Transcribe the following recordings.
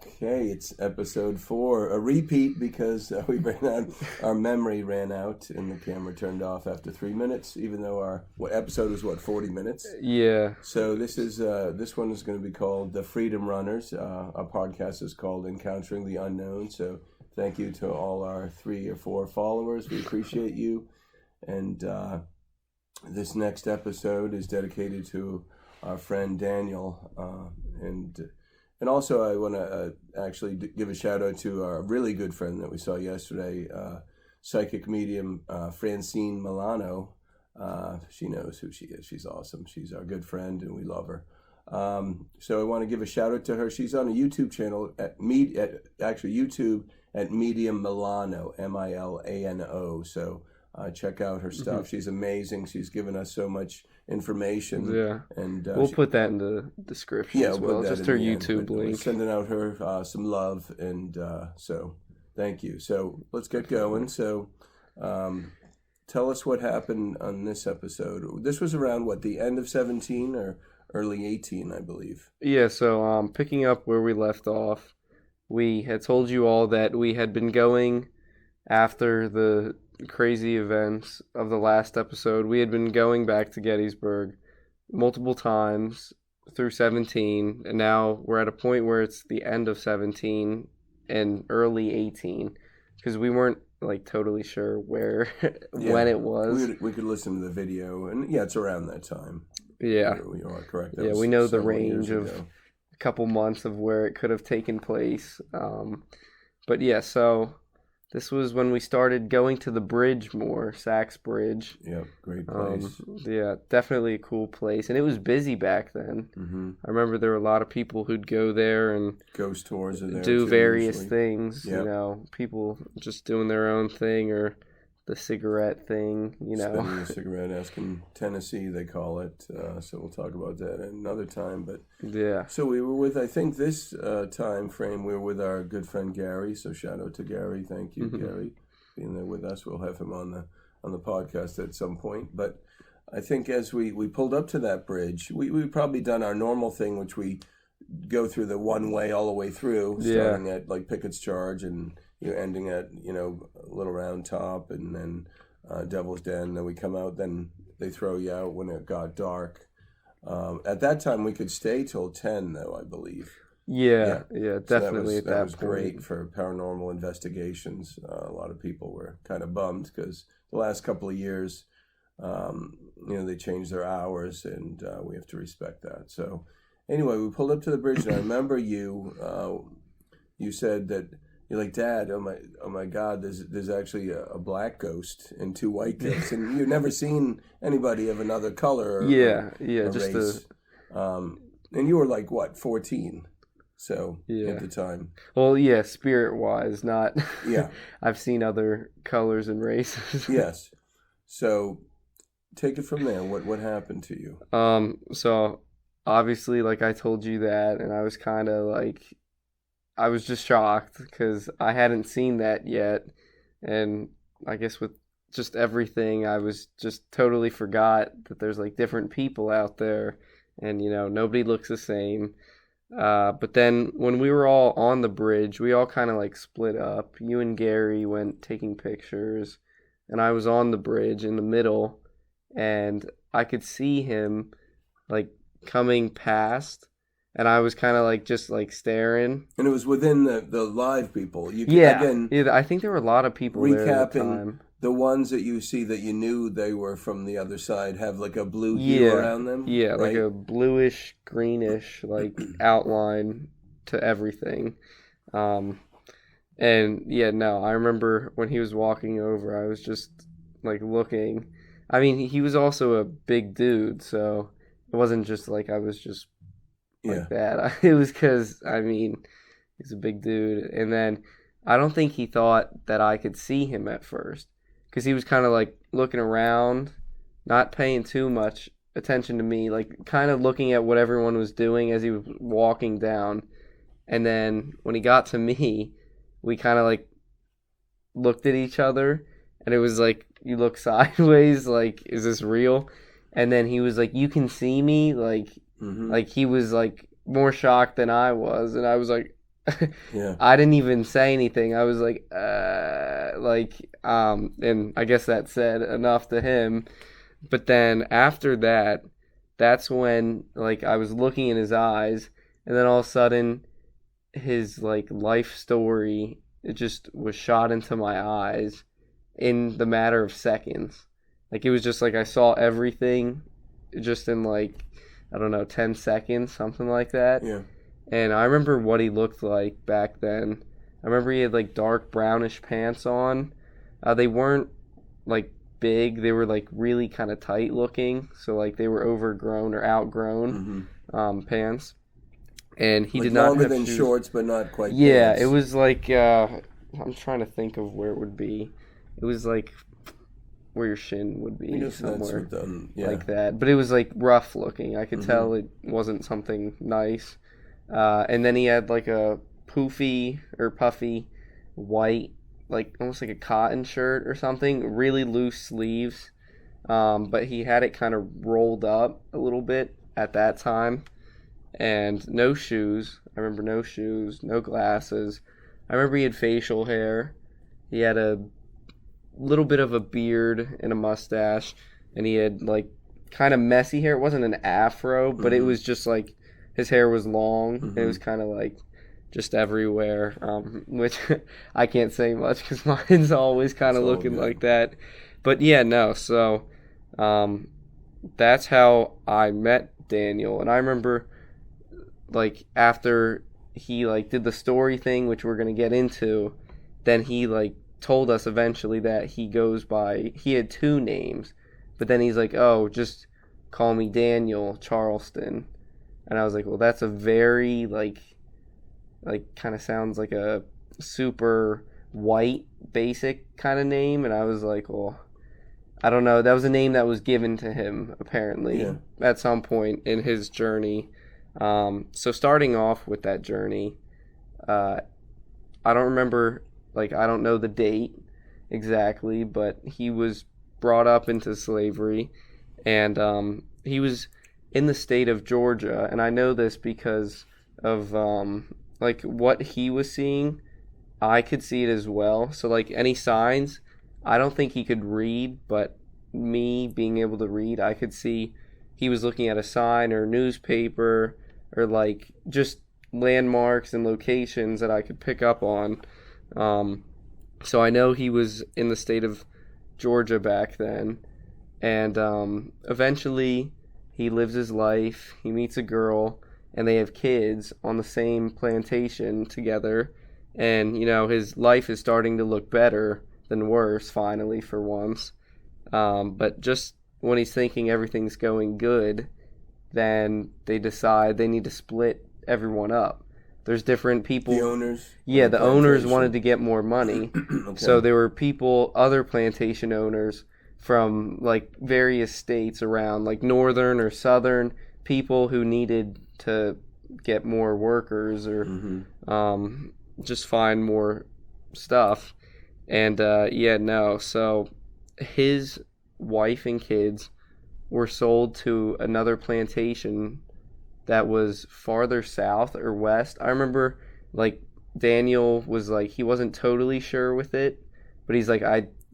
back. Hey, it's episode 4, a repeat because our memory ran out and the camera turned off after 3 minutes, even though our episode was 40 minutes? Yeah. So this one is going to be called The Freedom Runners. Our podcast is called Encountering the Unknown. So thank you to all our 3 or 4 followers. We appreciate you. And this next episode is dedicated to our friend Daniel, and also I want to actually give a shout out to our really good friend that we saw yesterday, psychic medium Francine Milano. She knows who she is. She's awesome. She's our good friend, and we love her. So I want to give a shout out to her. She's on a YouTube channel YouTube at Medium Milano, Milano. So check out her stuff. Mm-hmm. She's amazing. She's given us so much information. Yeah, and we'll put that in the description as well. Just her YouTube link. We're sending out her some love, and so thank you. So let's get going. So tell us what happened on this episode. This was around the end of 17 or early 18, I believe. Yeah. So picking up where we left off, we had told you all that we had been going after the crazy events of the last episode. We had been going back to Gettysburg multiple times through 17, and now we're at a point where it's the end of 17 and early 18, because we weren't totally sure where when it was. We could listen to the video, and it's around that time. Yeah, you are correct. Yeah, we know the range of a couple months of where it could have taken place. But yeah, so this was when we started going to the bridge more, Sachs Bridge. Yeah, great place. Yeah, definitely a cool place. And it was busy back then. Mm-hmm. I remember there were a lot of people who'd go there and ghost tours of there do too, various usually. Things. Yep. People just doing their own thing, or the cigarette thing, Spending a cigarette, asking Tennessee, they call it. So we'll talk about that at another time. But yeah. So we were with, I think this time frame, we were with our good friend Gary. So shout out to Gary. Thank you, Gary, being there with us. We'll have him on the podcast at some point. But I think as we pulled up to that bridge, we probably done our normal thing, which we go through the one way all the way through, starting at Pickett's Charge and you're ending at, Little Round Top and then Devil's Den. Then we come out, then they throw you out when it got dark. At that time, we could stay till 10, though, I believe. Yeah, definitely so that was great for paranormal investigations. A lot of people were kind of bummed because the last couple of years, they changed their hours, and we have to respect that. So anyway, we pulled up to the bridge, and I remember you said that, you're like, Dad, oh my God, there's actually a black ghost and 2 white ghosts, and you've never seen anybody of another color or just race. And you were 14, so at the time. Well, yeah, spirit-wise, not. Yeah, I've seen other colors and races. Yes, so take it from there. What happened to you? So obviously, I told you that, and I was kind of I was just shocked because I hadn't seen that yet. And I guess with just everything, I was just totally forgot that there's different people out there and, nobody looks the same. But then when we were all on the bridge, we all kind of split up. You and Gary went taking pictures, and I was on the bridge in the middle, and I could see him coming past. And I was kind of just staring. And it was within the live people. I think there were a lot of people there at the time. The ones that you see that you knew they were from the other side have a blue hue around them? Yeah, right? A bluish, greenish outline to everything. I remember when he was walking over, I was just looking. I mean, he was also a big dude, so it wasn't just I was just that. It was because, he's a big dude. And then I don't think he thought that I could see him at first, because he was kind of looking around, not paying too much attention to me, kind of looking at what everyone was doing as he was walking down. And then when he got to me, we kind of looked at each other, and it was you look sideways, is this real? And then he was you can see me, he was more shocked than I was, and I was Yeah. I didn't even say anything. I was like, and I guess that said enough to him. But then after that, that's when like I was looking in his eyes, and then all of a sudden, his like life story it just was shot into my eyes in the matter of seconds. Like it was just like I saw everything just in like I don't know 10 seconds, something like that. Yeah. And I remember what he looked like back then. I remember he had like dark brownish pants on. They weren't like big. They were like really kind of tight looking. So like they were overgrown or outgrown pants. And he like did not longer have than shoes. shorts, but not quite. Yeah, pants. it was like I'm trying to think of where it would be. It was like where your shin would I be guess somewhere yeah. like that. But it was like rough looking. I could tell it wasn't something nice. And then he had like a poofy or puffy white, like almost like a cotton shirt or something, really loose sleeves. But he had it kind of rolled up a little bit at that time. And no shoes. I remember no shoes, no glasses. I remember he had facial hair. He had a little bit of a beard and a mustache. And he had like kind of messy hair. It wasn't an afro, but it was just like his hair was long. It was kind of like just everywhere, which I can't say much because mine's always kind of looking like that. But yeah, no. So that's how I met Daniel. And I remember like after he like did the story thing, which we're going to get into, then he like told us eventually that he had two names, but then he's like, oh, just call me Daniel Charleston. And I was like, well, that's a very like kind of sounds like a super white basic kind of name. And I was like, well, I don't know. That was a name that was given to him apparently at some point in his journey. So starting off with that journey, I don't remember, like, I don't know the date exactly, but he was brought up into slavery, and he was in the state of Georgia, and I know this because of, like, what he was seeing, I could see it as well. So, like, any signs, I don't think he could read, but me being able to read, I could see he was looking at a sign or a newspaper or, like, just landmarks and locations that I could pick up on. So I know he was in the state of Georgia back then, and eventually he lives his life, he meets a girl, and they have kids on the same plantation together, and, you know, his life is starting to look better than worse, finally, for once. But just when he's thinking everything's going good, then they decide they need to split everyone up. There's different people. The owners? Yeah, the owners wanted to get more money. Okay. So there were people, other plantation owners from like various states around, like northern or southern people who needed to get more workers or just find more stuff. And so his wife and kids were sold to another plantation that was farther south or west. I remember, like, Daniel was like, he wasn't totally sure with it, but he's like,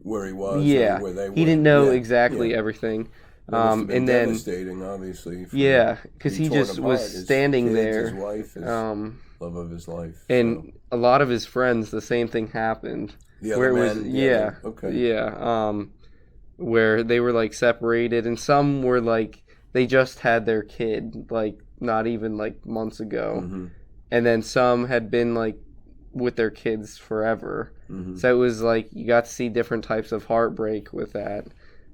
where he was, yeah, where they were. He didn't know exactly everything. And then devastating, obviously. Because he just was standing there. His wife, his love of his life. And a lot of his friends, the same thing happened. The other men, where they were like separated, and some were like they just had their kid, like not even like months ago, and then some had been like with their kids forever. So it was like you got to see different types of heartbreak with that,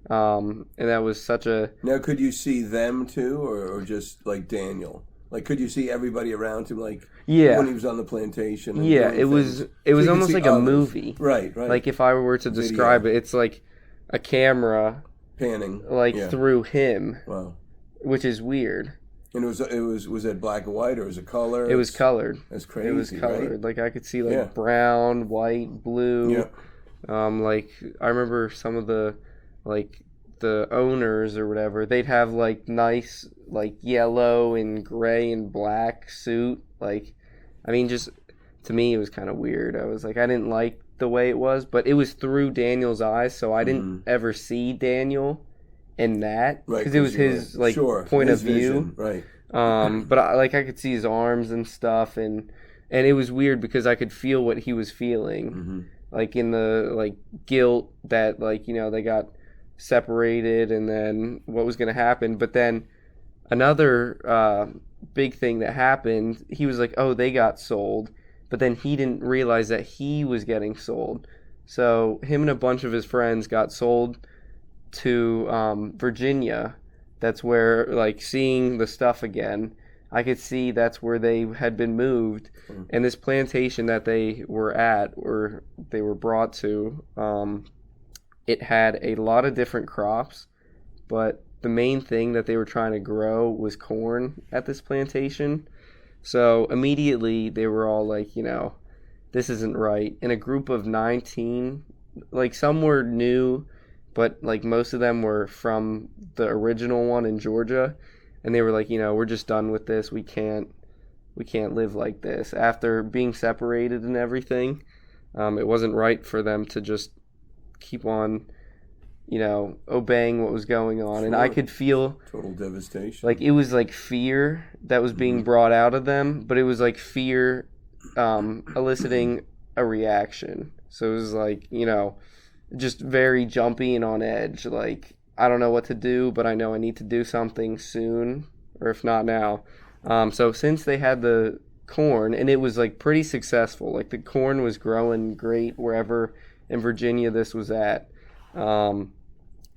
and that was such a. Now, could you see them too, or just like Daniel? Like, could you see everybody around him, like when he was on the plantation? And it was almost like a movie, right? Like if I were to describe it, it's like a camera panning, like through him. Wow, which is weird. And was it black and white or was it color? It was colored. That's crazy. It was colored. Right? Like I could see like brown, white, blue. Yeah. Like I remember some of the owners or whatever, they'd have like nice like yellow and gray and black suit. Like, I mean, just to me it was kind of weird. I was like, I didn't like the way it was, but it was through Daniel's eyes, so I didn't ever see Daniel in that, because it was his like point of view, right? But I could see his arms and stuff, and it was weird because I could feel what he was feeling, like in the like guilt that like, you know, they got separated and then what was going to happen. But then another big thing that happened, he was like, oh, they got sold, but then he didn't realize that he was getting sold. So him and a bunch of his friends got sold to Virginia. That's where, like, seeing the stuff again, I could see that's where they had been moved. And this plantation that they were at, or they were brought to, it had a lot of different crops, but the main thing that they were trying to grow was corn at this plantation. So immediately they were all like, you know, this isn't right. In a group of 19, like, some were new, but like most of them were from the original one in Georgia, and they were like, you know, we're just done with this. We can't live like this. After being separated and everything, it wasn't right for them to just keep on, you know, obeying what was going on. Sure. And I could feel total devastation. Like, it was like fear that was being brought out of them, but it was like fear eliciting a reaction. So it was like, you know, just very jumpy and on edge. Like, I don't know what to do, but I know I need to do something soon, or if not now. So since they had the corn, and it was like pretty successful, like the corn was growing great wherever in Virginia this was at, the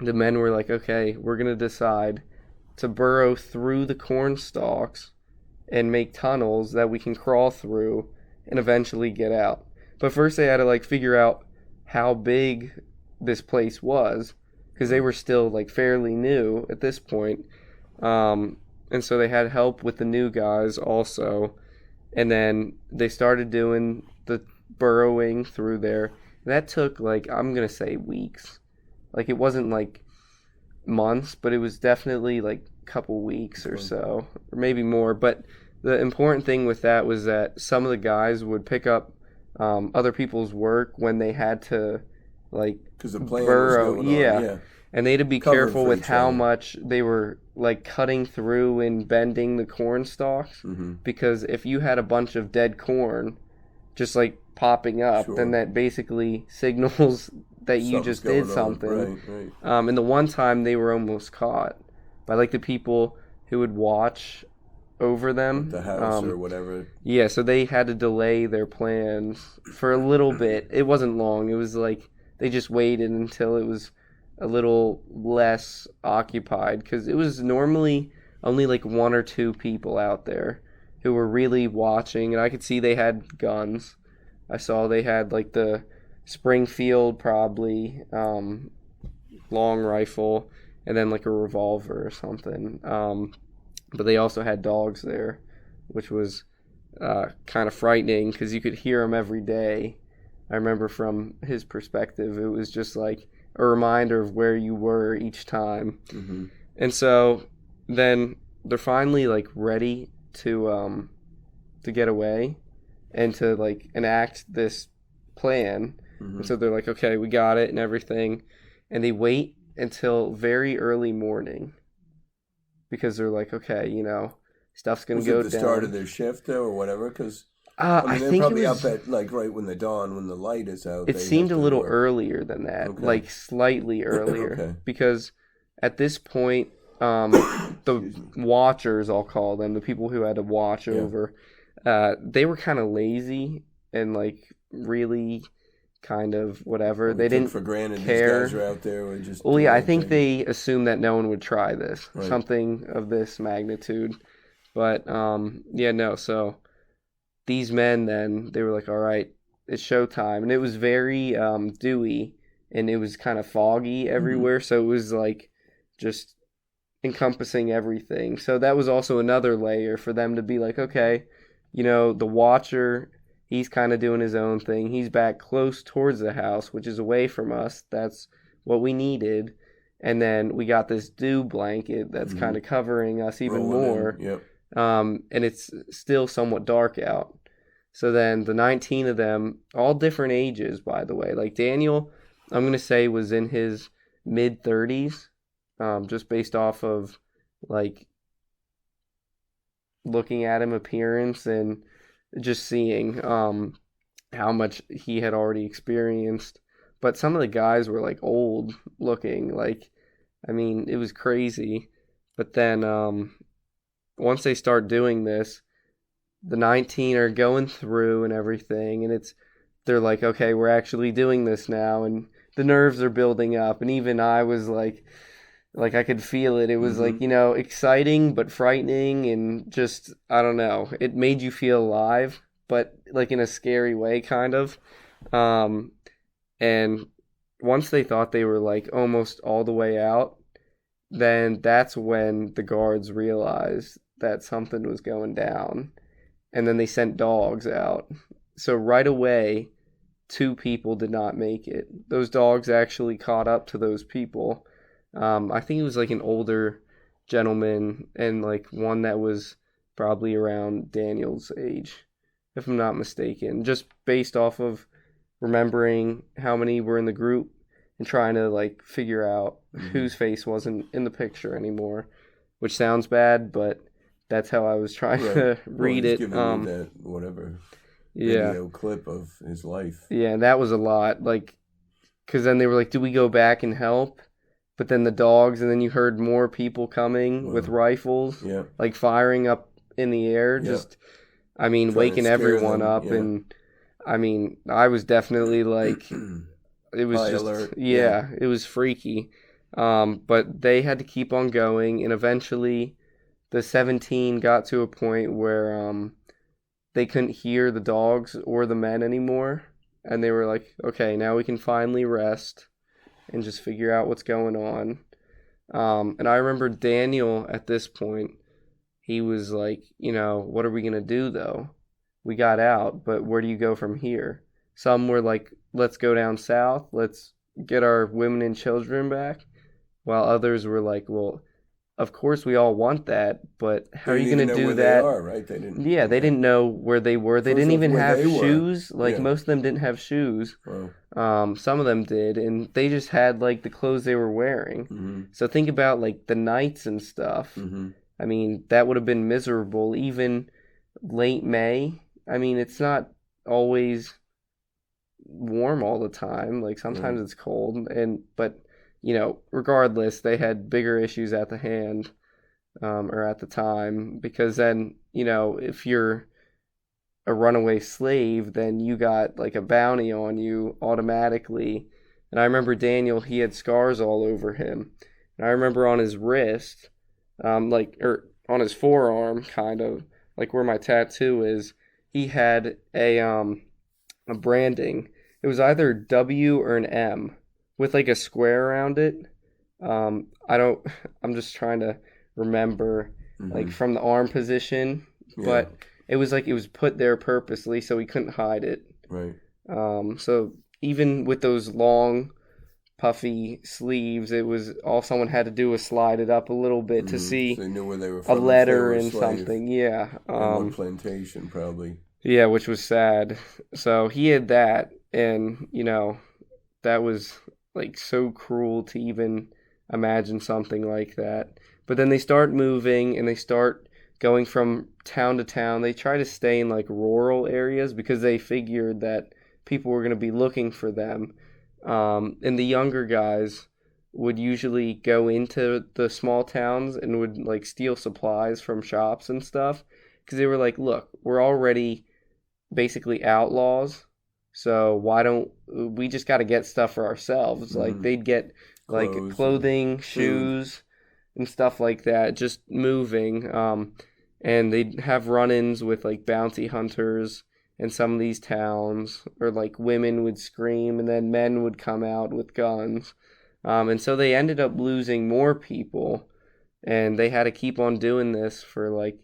men were like, okay, we're going to decide to burrow through the corn stalks and make tunnels that we can crawl through and eventually get out. But first they had to like figure out how big this place was, because they were still like fairly new at this point. And so they had help with the new guys also. And then they started doing the burrowing through there. That took like, I'm going to say weeks. Like, it wasn't like months, but it was definitely like a couple weeks or so, or maybe more. But the important thing with that was that some of the guys would pick up other people's work when they had to, like, because the plan burrow. Was going on, yeah. And they had to be careful with how much they were like cutting through and bending the corn stalks, because if you had a bunch of dead corn just like popping up, then that basically signals that you just did something. Right. And the one time they were almost caught by like the people who would watch over them, at the house or whatever. Yeah, so they had to delay their plans for a little bit. It wasn't long. It was like they just waited until it was a little less occupied, because it was normally only like one or two people out there who were really watching, and I could see they had guns. I saw they had like the Springfield probably long rifle, and then like a revolver or something. But they also had dogs there, which was kind of frightening because you could hear them every day. I remember from his perspective, it was just like a reminder of where you were each time. And so then they're finally like ready to get away and to like enact this plan. And so they're like, okay, we got it and everything. And they wait until very early morning, because they're like, okay, you know, stuff's going to go down. Was it the start of their shift, though, or whatever? Because I they're think probably it was up at, like, right when the dawn, when the light is out. It seemed a little earlier than that, like slightly earlier. Because at this point, the watchers, I'll call them, the people who had to watch over, they were kind of lazy and, like, really kind of whatever. They didn't for granted care. These guys are out there or just I think they assumed that no one would try this, something of this magnitude. But so these men then, they were like, all right, it's showtime. And it was very dewy, and it was kind of foggy everywhere, so it was like just encompassing everything. So that was also another layer for them to be like, okay, you know, the watcher, he's kind of doing his own thing. He's back close towards the house, which is away from us. That's what we needed. And then we got this dew blanket that's kind of covering us even more. And it's still somewhat dark out. So then the 19 of them, all different ages, by the way. Like Daniel, I'm going to say was in his mid 30s, just based off of like looking at him appearance and just seeing how much he had already experienced. But some of the guys were like old looking. Like, I mean, it was crazy. But then once they start doing this, the 19 are going through and everything, and they're like, okay, we're actually doing this now, and the nerves are building up, and even I was like I could feel it. It was like, exciting but frightening, and just, I don't know, it made you feel alive, but like in a scary way, kind of. And once they thought they were like almost all the way out, then that's when the guards realized that something was going down. And then they sent dogs out. So right away, 2 people did not make it. Those dogs actually caught up to those people. I think it was like an older gentleman and like one that was probably around Daniel's age, if I'm not mistaken. Just based off of remembering how many were in the group and trying to like figure out whose face wasn't in the picture anymore, which sounds bad, but that's how I was trying to read it. Giving me that whatever video clip of his life. Yeah, that was a lot. Like, because then they were like, "Do we go back and help?" But then the dogs, and then you heard more people coming with rifles, like firing up in the air. Just, I mean, waking everyone up, and I mean, I was definitely like, it was high just, alert. It was freaky. But they had to keep on going, and eventually the 17 got to a point where they couldn't hear the dogs or the men anymore, and they were like, okay, now we can finally rest and just figure out what's going on. And I remember Daniel at this point, he was like, what are we going to do though? We got out, but where do you go from here? Some were like, let's go down south, let's get our women and children back, while others were like, well, of course we all want that, but how are you going to do that? They are, right? They didn't. Yeah, they didn't know where they were. They didn't even have shoes. Like most of them didn't have shoes. Wow. Some of them did, and they just had like the clothes they were wearing. Mm-hmm. So think about like the nights and stuff. Mm-hmm. I mean, that would have been miserable. Even late May. I mean, it's not always warm all the time. Like sometimes it's cold, but regardless, they had bigger issues at the hand, or at the time, because then, if you're a runaway slave, then you got like a bounty on you automatically. And I remember Daniel, he had scars all over him. And I remember on his wrist, or on his forearm, kind of, like where my tattoo is, he had a branding. It was either W or an M with like a square around it. I'm just trying to remember like from the arm position, but it was like it was put there purposely so he couldn't hide it. Right. So even with those long puffy sleeves, it was all someone had to do was slide it up a little bit to see so they knew where they were a from, letter and something. On plantation probably. Yeah, which was sad. So he had that, and that was like so cruel to even imagine something like that. But then they start moving and they start going from town to town. They try to stay in like rural areas because they figured that people were going to be looking for them. And the younger guys would usually go into the small towns and would like steal supplies from shops and stuff, because they were like, look, we're already basically outlaws, so why don't we just got to get stuff for ourselves? Like they'd get like clothing, shoes, and stuff like that, just moving. And they'd have run-ins with like bounty hunters in some of these towns, or like women would scream and then men would come out with guns. And so they ended up losing more people, and they had to keep on doing this for like,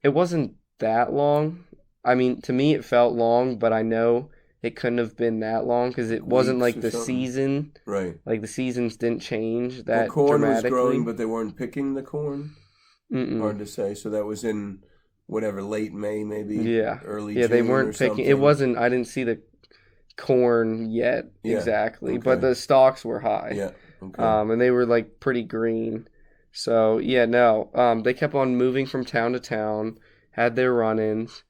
it wasn't that long. I mean, to me it felt long, but I know it couldn't have been that long because it wasn't like the season. Right. Like the seasons didn't change that corn dramatically. was growing, but they weren't picking the corn. Hard to say. So that was in whatever, late May, maybe Yeah. early Yeah, June they or weren't picking. something. It wasn't. I didn't see the corn yet exactly, but the stalks were high. Yeah. Okay. And they were like pretty green. So yeah, no. They kept on moving from town to town, had their run-ins,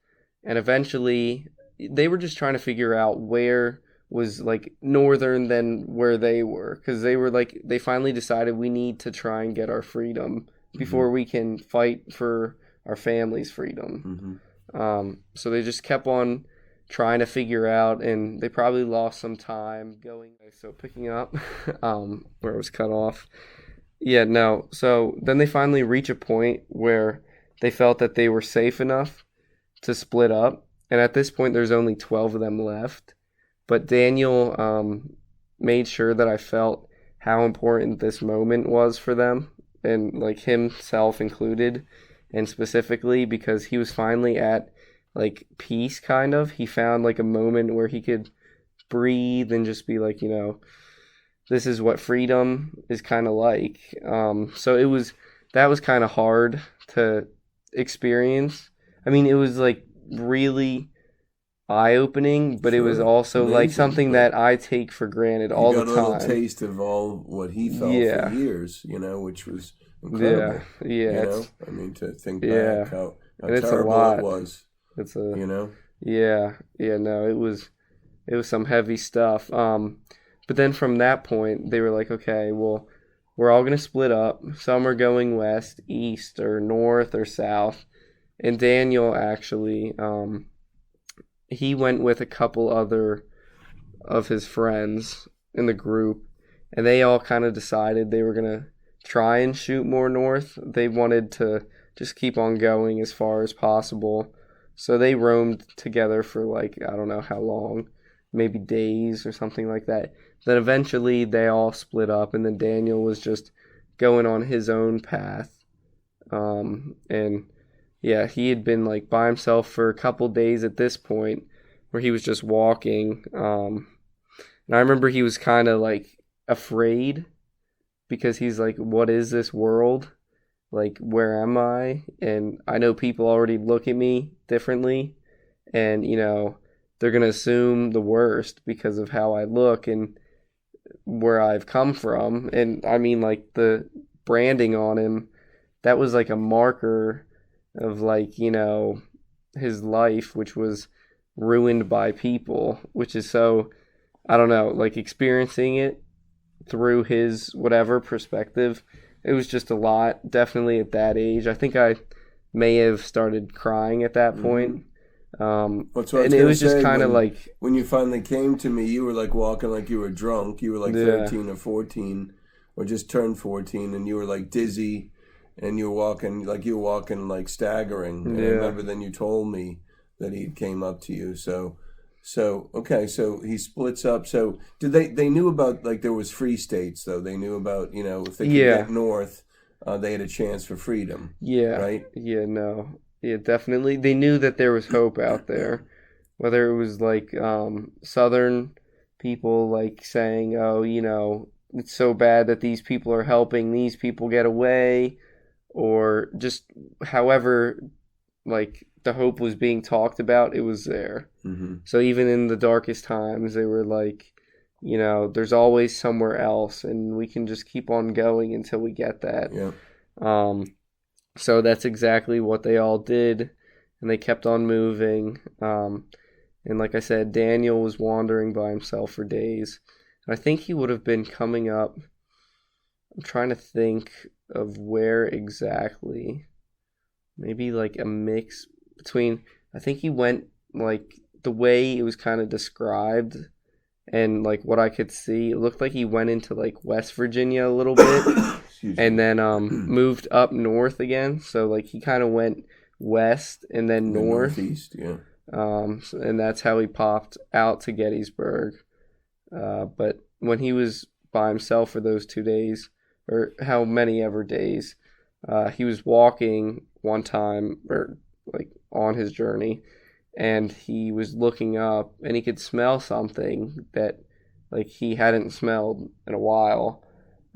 and eventually they were just trying to figure out where was like northern than where they were, because they were like, they finally decided we need to try and get our freedom before we can fight for our family's freedom. So they just kept on trying to figure out, and they probably lost some time going. So picking up where it was cut off. Yeah, no. So then they finally reach a point where they felt that they were safe enough to split up. And at this point, there's only 12 of them left. But Daniel made sure that I felt how important this moment was for them, and like himself included, and specifically because he was finally at like peace, kind of. He found like a moment where he could breathe and just be like, this is what freedom is kind of like. So that was kind of hard to experience. I mean, it was like really eye-opening, but it was also amazing, like something that I take for granted all the time. You got a little taste of all what he felt for years, which was incredible. Yeah. I mean, to think back how terrible it was. It's no, it was some heavy stuff. But then from that point, they were like, okay, well, we're all going to split up. Some are going west, east, or north, or south. And Daniel actually, he went with a couple other of his friends in the group, and they all kind of decided they were going to try and shoot more north. They wanted to just keep on going as far as possible. So they roamed together for like, I don't know how long, maybe days or something like that. Then eventually they all split up, and then Daniel was just going on his own path. And yeah, he had been like by himself for a couple days at this point, where he was just walking. And I remember he was kind of like afraid, because he's like, what is this world? Like, where am I? And I know people already look at me differently, and they're going to assume the worst because of how I look and where I've come from. And I mean, like, the branding on him, that was like a marker of like, his life, which was ruined by people, which is so, I don't know, like experiencing it through his whatever perspective, it was just a lot, definitely at that age. I think I may have started crying at that point. And it was just kind of like, when you finally came to me, you were like walking like you were drunk. You were like 13 or 14, or just turned 14, and you were like dizzy, and you were walking like staggering. And I remember then you told me that he came up to you. So okay, so he splits up. So did they knew about, like, there was free states, though? They knew about, if they could get north, they had a chance for freedom. Yeah. Right? Yeah, no. Yeah, definitely. They knew that there was hope out there. Whether it was like Southern people like saying, oh, it's so bad that these people are helping these people get away, or just however, like, the hope was being talked about, it was there. So even in the darkest times, they were like, there's always somewhere else, and we can just keep on going until we get that. So that's exactly what they all did, and they kept on moving. And like I said, Daniel was wandering by himself for days. I think he would have been coming up, I'm trying to think of where exactly, maybe like a mix between, I think he went, like, the way it was kind of described and like what I could see, it looked like he went into like West Virginia a little bit and then moved up north again. So like he kind of went west and then north. Northeast, yeah. And that's how he popped out to Gettysburg. But when he was by himself for those 2 days, or how many ever days, he was walking one time, or like on his journey, and he was looking up, and he could smell something that like he hadn't smelled in a while,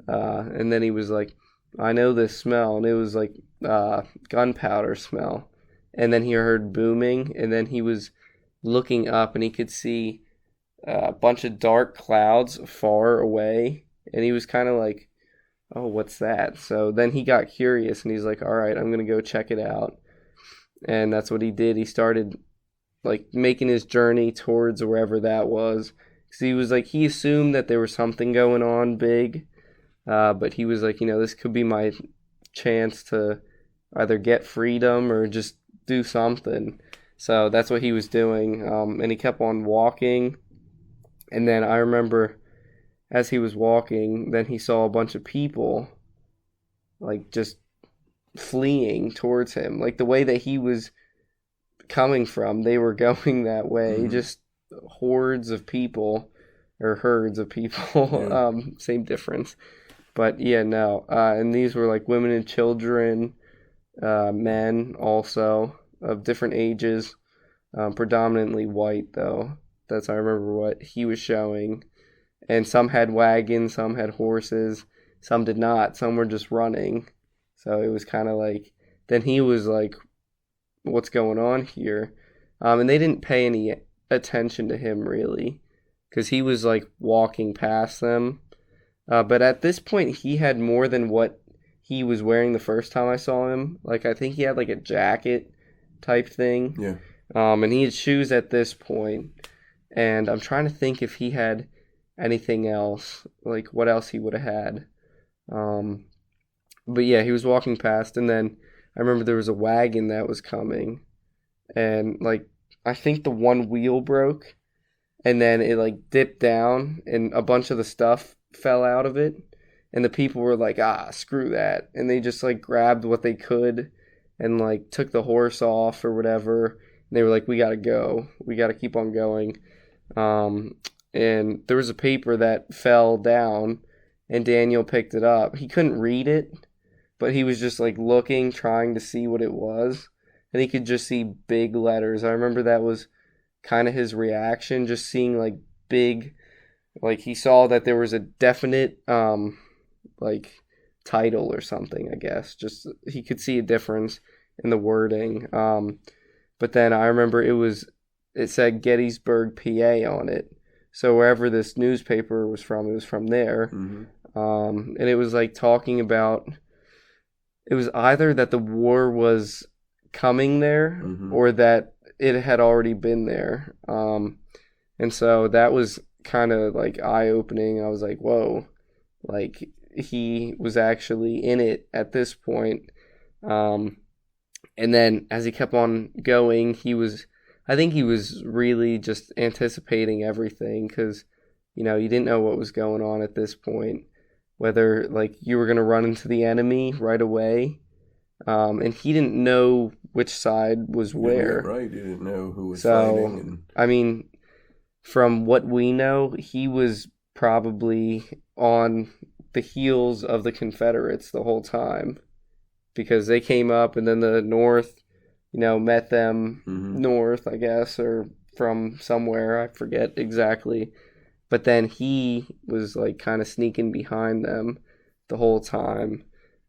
and then he was like, I know this smell, and it was like gunpowder smell, and then he heard booming, and then he was looking up, and he could see a bunch of dark clouds far away, and he was kind of like, oh, what's that? So then he got curious, and he's like, all right, I'm going to go check it out. And that's what he did. He started like making his journey towards wherever that was. Because he was like, he assumed that there was something going on big. But he was like, this could be my chance to either get freedom or just do something. So that's what he was doing. And he kept on walking. And then I remember as he was walking, then he saw a bunch of people like just fleeing towards him. Like the way that he was coming from, they were going that way. Mm-hmm. Just hordes of people or herds of people. Yeah. Same difference. But yeah, no. And these were like women and children, men also of different ages, predominantly white though. I remember what he was showing. And some had wagons, some had horses, some did not. Some were just running. So it was kind of like, then he was like, what's going on here? And they didn't pay any attention to him really, because he was like walking past them. But at this point, he had more than what he was wearing the first time I saw him. Like, I think he had like a jacket type thing. Yeah. And he had shoes at this point. And I'm trying to think if he had anything else, like what else he would have had. But yeah, he was walking past, and then I remember there was a wagon that was coming, and like I think the one wheel broke, and then it like dipped down, and a bunch of the stuff fell out of it, and the people were like, screw that, and they just like grabbed what they could, and like took the horse off or whatever, and they were like, we gotta go, we gotta keep on going, and there was a paper that fell down, and Daniel picked it up. He couldn't read it, but he was just like looking, trying to see what it was. And he could just see big letters. I remember that was kind of his reaction, just seeing like big, like he saw that there was a definite like title or something, I guess. Just he could see a difference in the wording. But then I remember it said Gettysburg, PA on it. So wherever this newspaper was from, it was from there. Mm-hmm. And it was like talking about, it was either that the war was coming there, mm-hmm. or that it had already been there. And so that was kind of like eye-opening. I was like, whoa, like he was actually in it at this point. And then as he kept on going, I think he was really just anticipating everything, because, you didn't know what was going on at this point. Whether like you were going to run into the enemy right away. And he didn't know which side was where. Yeah, right, he didn't know who was fighting. I mean, from what we know, he was probably on the heels of the Confederates the whole time. Because they came up, and then the North, met them, mm-hmm. north, I guess, or from somewhere, I forget exactly. But then he was like kind of sneaking behind them the whole time,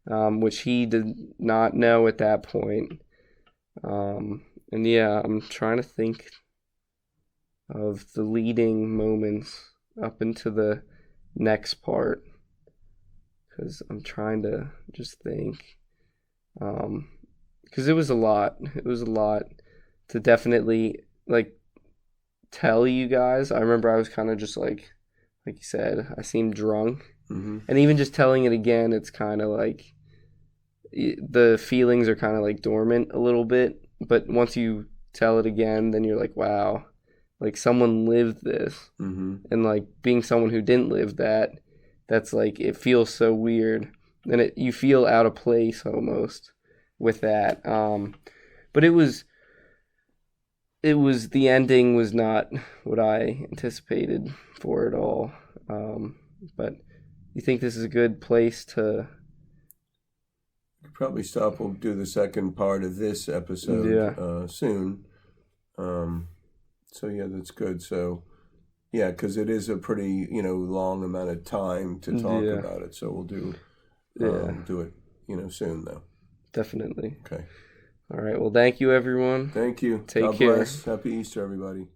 which he did not know at that point. And yeah, I'm trying to think of the leading moments up into the next part, because I'm trying to just think. Because it was a lot. It was a lot to definitely like tell you guys. I remember I was kind of just like you said, I seemed drunk. Mm-hmm. And even just telling it again, it's kind of like the feelings are kind of like dormant a little bit. But once you tell it again, then you're like, wow, like someone lived this. Mm-hmm. And like being someone who didn't live that, that's like, it feels so weird. And you feel out of place almost with that. But it was the ending was not what I anticipated for it all. But you think this is a good place to... We'll probably stop. We'll do the second part of this episode soon. So yeah, that's good. So yeah, because it is a pretty long amount of time to talk about it. So we'll do it soon though. Definitely. Okay. All right. Well, thank you, everyone. Thank you. Take God care. bless. Happy Easter, everybody.